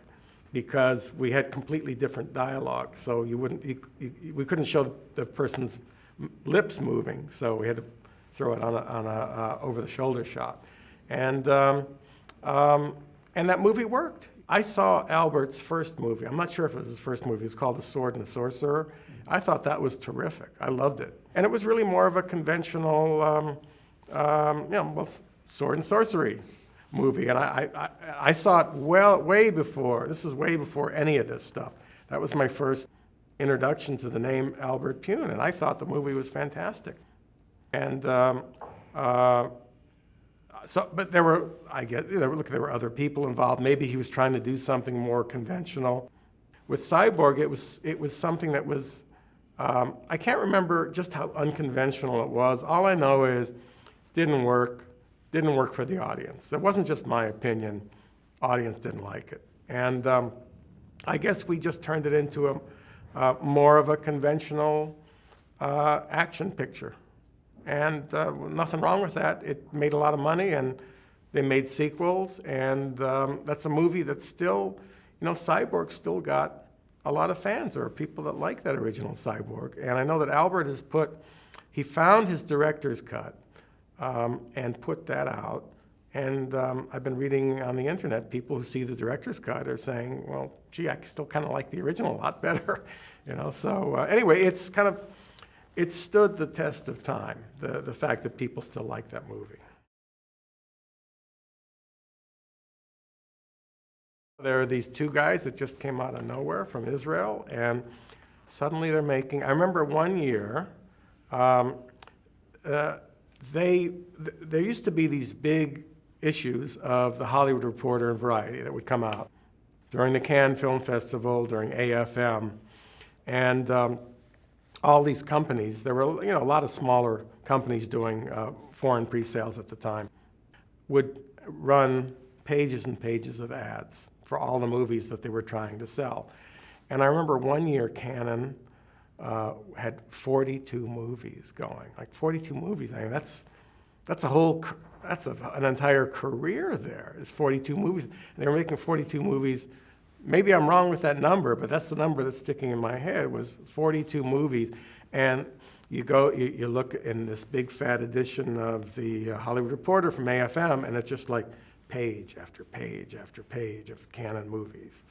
because we had completely different dialogue. So we couldn't show the person's lips moving. So we had to throw it on a over-the-shoulder shot, and that movie worked. I saw Albert's first movie. I'm not sure if it was his first movie. It was called The Sword and the Sorcerer. I thought that was terrific. I loved it. And it was really more of a conventional, sword and sorcery movie. And I saw it way before. This is way before any of this stuff. That was my first introduction to the name Albert Pyun, and I thought the movie was fantastic. And but there were other people involved. Maybe he was trying to do something more conventional. With Cyborg, it was something that was, I can't remember just how unconventional it was. All I know is didn't work for the audience. It wasn't just my opinion. Audience didn't like it. And I guess we just turned it into more of a conventional action picture. And nothing wrong with that. It made a lot of money, and they made sequels, and that's a movie that's still, Cyborg still got a lot of fans. There are people that like that original Cyborg. And I know that Albert he found his director's cut and put that out, And I've been reading on the internet, people who see the director's cut are saying, well, gee, I still kind of like the original a lot better. So anyway, it stood the test of time, the fact that people still like that movie. There are these two guys that just came out of nowhere from Israel, and suddenly they're making, I remember one year, there used to be these big issues of the Hollywood Reporter and Variety that would come out during the Cannes Film Festival, during AFM, and all these companies, there were a lot of smaller companies doing foreign pre-sales at the time, would run pages and pages of ads for all the movies that they were trying to sell. And I remember one year Canon had 42 movies going, like 42 movies. I mean, that's an entire career there, is 42 movies. And they were making 42 movies. Maybe I'm wrong with that number, but that's the number that's sticking in my head, was 42 movies. And you look in this big fat edition of the Hollywood Reporter from AFM, and it's just like page after page after page of Canon movies.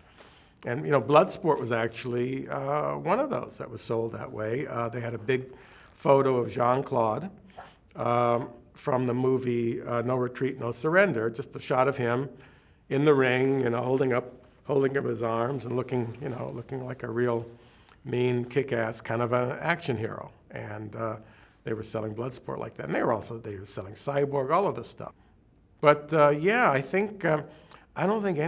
And Bloodsport was actually one of those that was sold that way. They had a big photo of Jean-Claude from the movie No Retreat, No Surrender, just a shot of him in the ring, holding up his arms and looking like a real mean, kick-ass kind of an action hero. And they were selling Bloodsport like that. And they were selling Cyborg, all of this stuff. But yeah, I don't think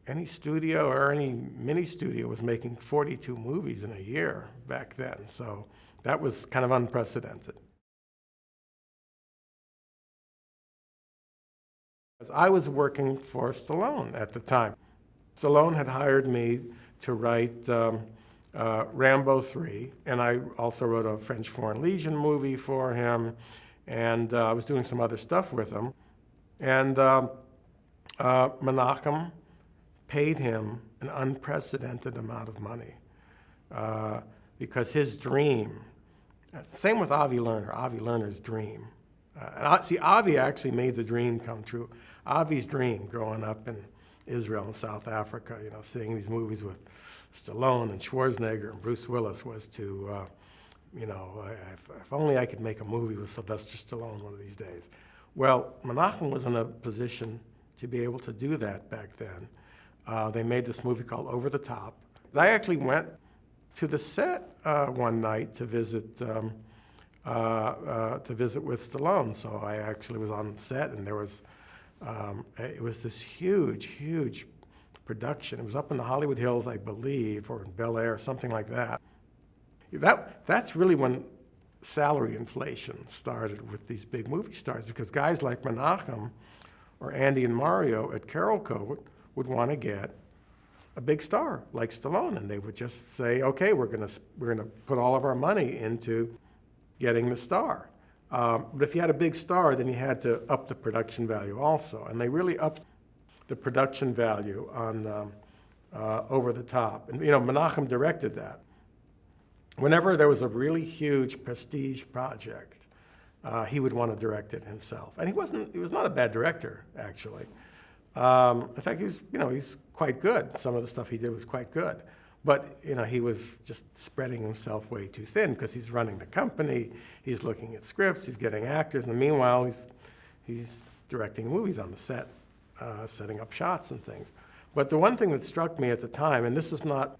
any studio or any mini studio was making 42 movies in a year back then. So that was kind of unprecedented. I was working for Stallone at the time. Stallone had hired me to write Rambo 3, and I also wrote a French Foreign Legion movie for him, and I was doing some other stuff with him. And Menachem paid him an unprecedented amount of money because his dream, same with Avi Lerner's dream. See, Avi actually made the dream come true. Avi's dream growing up in Israel and South Africa, seeing these movies with Stallone and Schwarzenegger and Bruce Willis was to, if only I could make a movie with Sylvester Stallone one of these days. Well, Menachem was in a position to be able to do that back then. They made this movie called Over the Top. I actually went to the set one night to visit with Stallone. So I actually was on the set, and it was this huge production. It was up in the Hollywood Hills, I believe, or in Bel Air, something like that. That's really when salary inflation started with these big movie stars, because guys like Menachem or Andy and Mario at Carolco would want to get a big star like Stallone, and they would just say, okay, we're gonna put all of our money into getting the star. But if you had a big star, then you had to up the production value also, and they really upped the production value on Over the Top. And Menachem directed that. Whenever there was a really huge prestige project, he would want to direct it himself. And he was not a bad director, actually. In fact, he's quite good. Some of the stuff he did was quite good. But, he was just spreading himself way too thin because he's running the company, he's looking at scripts, he's getting actors, and meanwhile, he's directing movies on the set, setting up shots and things. But the one thing that struck me at the time, and this is not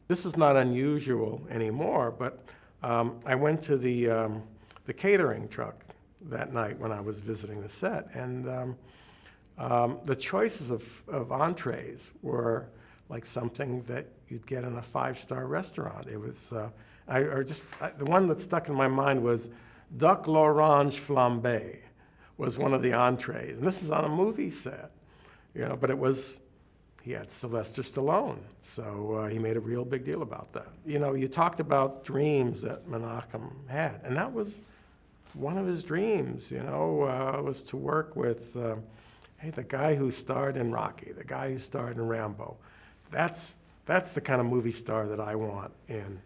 unusual anymore, but I went to the catering truck that night when I was visiting the set, and the choices of entrees were like something that you'd get in a 5-star restaurant. It was the one that stuck in my mind was duck l'orange flambé was one of the entrees, and this is on a movie set, but he had Sylvester Stallone, so he made a real big deal about that. You talked about dreams that Menachem had, and that was one of his dreams, was to work with, the guy who starred in Rocky, the guy who starred in Rambo. That's the kind of movie star that I want in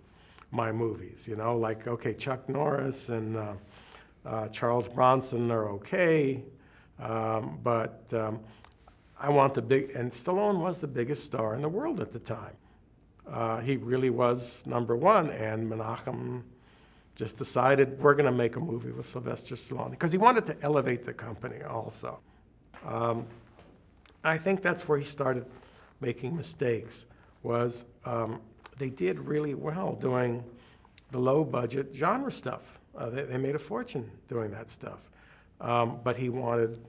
my movies, okay, Chuck Norris and Charles Bronson are okay, But I want the big, and Stallone was the biggest star in the world at the time. He really was number one, and Menachem just decided we're going to make a movie with Sylvester Stallone because he wanted to elevate the company also. I think that's where he started making mistakes, was they did really well doing the low-budget genre stuff. They made a fortune doing that stuff. But he wanted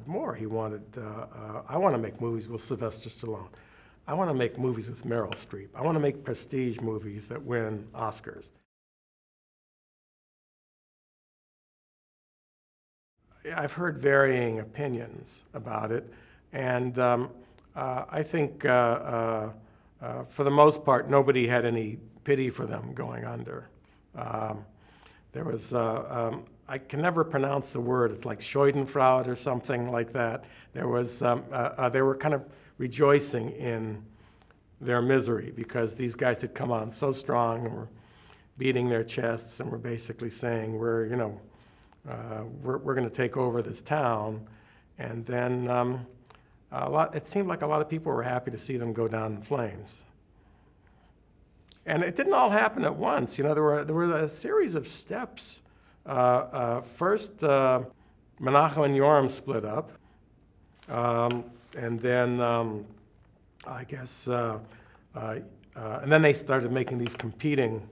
more. He wanted, I want to make movies with Sylvester Stallone. I want to make movies with Meryl Streep. I want to make prestige movies that win Oscars. I've heard varying opinions about it, and I think for the most part, nobody had any pity for them going under. There was, I can never pronounce the word, it's like Schadenfreude or something like that. There was, they were kind of rejoicing in their misery because these guys had come on so strong and were beating their chests and were basically saying, we're going to take over this town. And then it seemed like a lot of people were happy to see them go down in flames. And it didn't all happen at once. There were a series of steps. First, Menachem and Yoram split up. And then, I guess, and then they started making these competing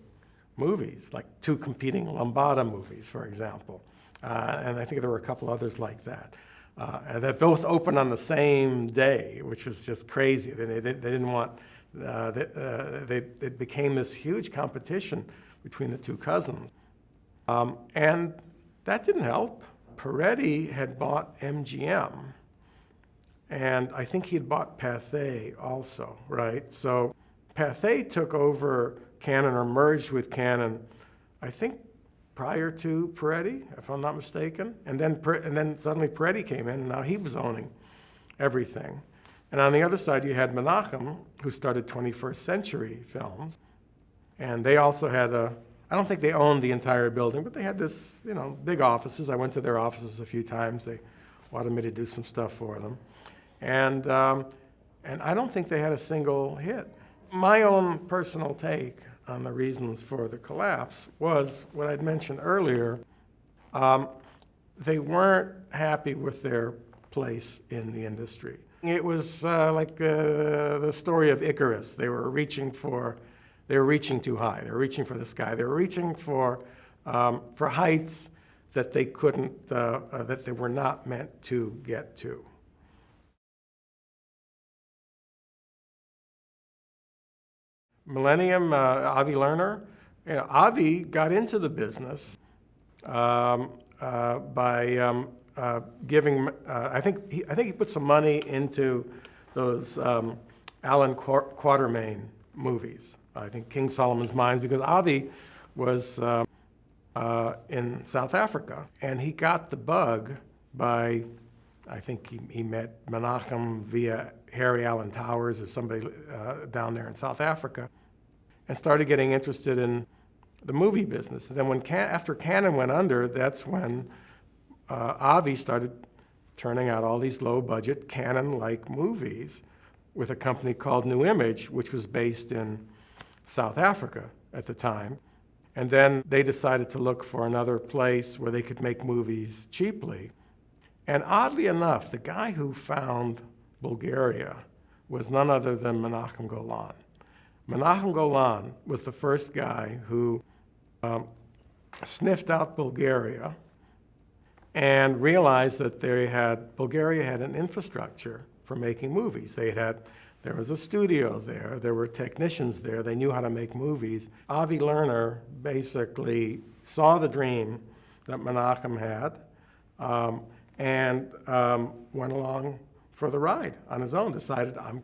movies, like two competing Lambada movies, for example. And I think there were a couple others like that. And that both opened on the same day, which was just crazy. They didn't want, it became this huge competition between the two cousins. And that didn't help. Peretti had bought MGM, and I think he'd bought Pathé also, right? So Pathé took over Cannon or merged with Cannon, I think prior to Peretti, if I'm not mistaken. And then suddenly Peretti came in, and now he was owning everything. And on the other side, you had Menachem, who started 21st Century Films, and they also had I don't think they owned the entire building, but they had this, big offices. I went to their offices a few times. They wanted me to do some stuff for them. And I don't think they had a single hit. My own personal take on the reasons for the collapse was what I'd mentioned earlier. They weren't happy with their place in the industry. It was like the story of Icarus. They were reaching too high. They were reaching for the sky. They were reaching for heights that they couldn't, that they were not meant to get to. Millennium, Avi Lerner, Avi got into the business by giving. I think he put some money into those Alan Quatermain movies. I think King Solomon's Mines, because Avi was in South Africa, and he got the bug by, I think he met Menachem via Harry Alan Towers or somebody down there in South Africa, and started getting interested in the movie business. And then after Cannon went under, that's when Avi started turning out all these low-budget Cannon-like movies with a company called New Image, which was based in South Africa at the time. And then they decided to look for another place where they could make movies cheaply. And oddly enough, the guy who found Bulgaria was none other than Menachem Golan. Menachem Golan was the first guy who sniffed out Bulgaria and realized that Bulgaria had an infrastructure for making movies. There was a studio there were technicians there, they knew how to make movies. Avi Lerner basically saw the dream that Menachem had and went along for the ride on his own, decided I'm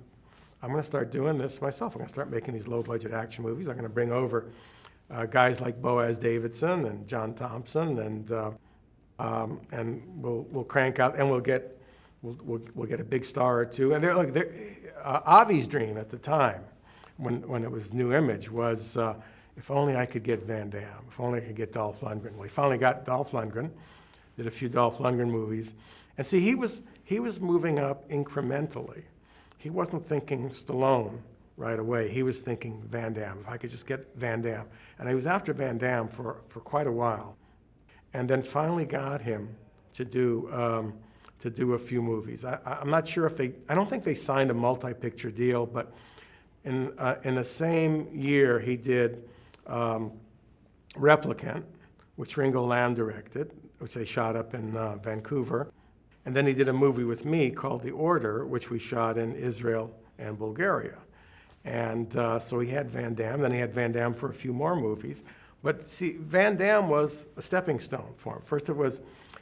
going to start doing this myself. I'm going to start making these low-budget action movies. I'm going to bring over guys like Boaz Davidson and John Thompson, and we'll crank out, and we'll get a big star or two. And Avi's dream at the time, when it was New Image, was if only I could get Van Damme, if only I could get Dolph Lundgren. Well, he finally got Dolph Lundgren, did a few Dolph Lundgren movies, And see, he was moving up incrementally. He wasn't thinking Stallone right away. He was thinking Van Damme. If I could just get Van Damme. And he was after Van Damme for quite a while. And then finally got him to do a few movies. I'm not sure if I don't think they signed a multi-picture deal, but in the same year he did Replicant, which Ringo Lam directed, which they shot up in Vancouver. And then he did a movie with me called The Order, which we shot in Israel and Bulgaria. And so he had Van Damme, then he had Van Damme for a few more movies. But see, Van Damme was a stepping stone for him. First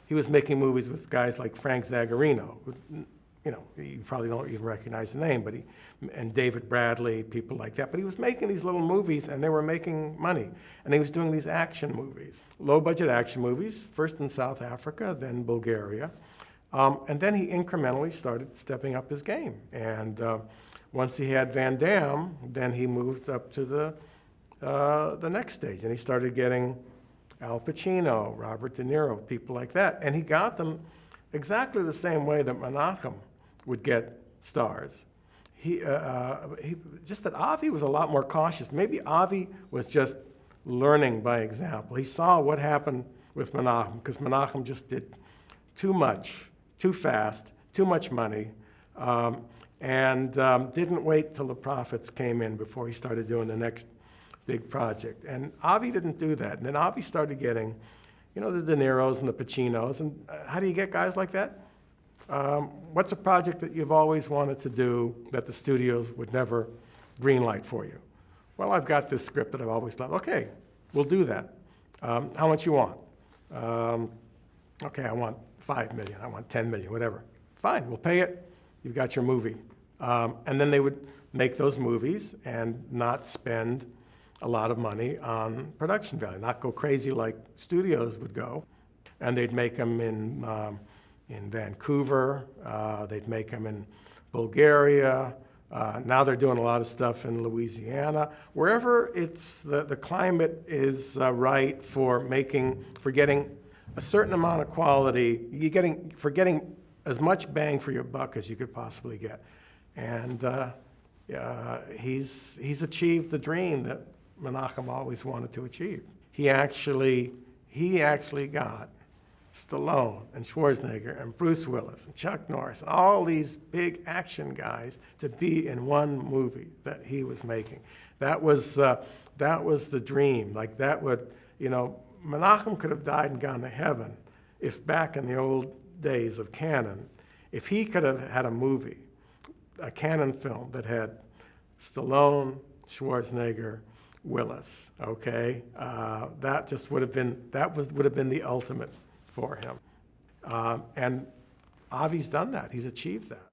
he was making movies with guys like Frank Zagarino, who, you know, you probably don't even recognize the name, but and David Bradley, people like that. But he was making these little movies, and they were making money. And he was doing these action movies, low-budget action movies, first in South Africa, then Bulgaria. And then he incrementally started stepping up his game. And once he had Van Damme, then he moved up to the next stage. And he started getting Al Pacino, Robert De Niro, people like that. And he got them exactly the same way that Menachem would get stars. Just that Avi was a lot more cautious. Maybe Avi was just learning by example. He saw what happened with Menachem, because Menachem just did too much, too fast, too much money, and didn't wait till the profits came in before he started doing the next big project. And Avi didn't do that. And then Avi started getting, you know, the De Niros and the Pacinos. And how do you get guys like that? What's a project that you've always wanted to do that the studios would never greenlight for you? Well, I've got this script that I've always loved. Okay, we'll do that. How much you want? Okay, I want 5 million, I want 10 million, whatever. Fine, we'll pay it. You've got your movie. And then they would make those movies and not spend a lot of money on production value, not go crazy like studios would go. And they'd make them in Vancouver, they'd make them in Bulgaria. Now they're doing a lot of stuff in Louisiana. Wherever the climate is right for getting a certain amount of quality, for getting as much bang for your buck as you could possibly get. And he's achieved the dream that Menachem always wanted to achieve. He actually got Stallone and Schwarzenegger and Bruce Willis and Chuck Norris and all these big action guys to be in one movie that he was making. That was the dream. Like that would, you know, Menachem could have died and gone to heaven if back in the old days of Cannon, if he could have had a movie, a Cannon film that had Stallone, Schwarzenegger, Willis, okay? That just would have been the ultimate for him. And Avi's done that. He's achieved that.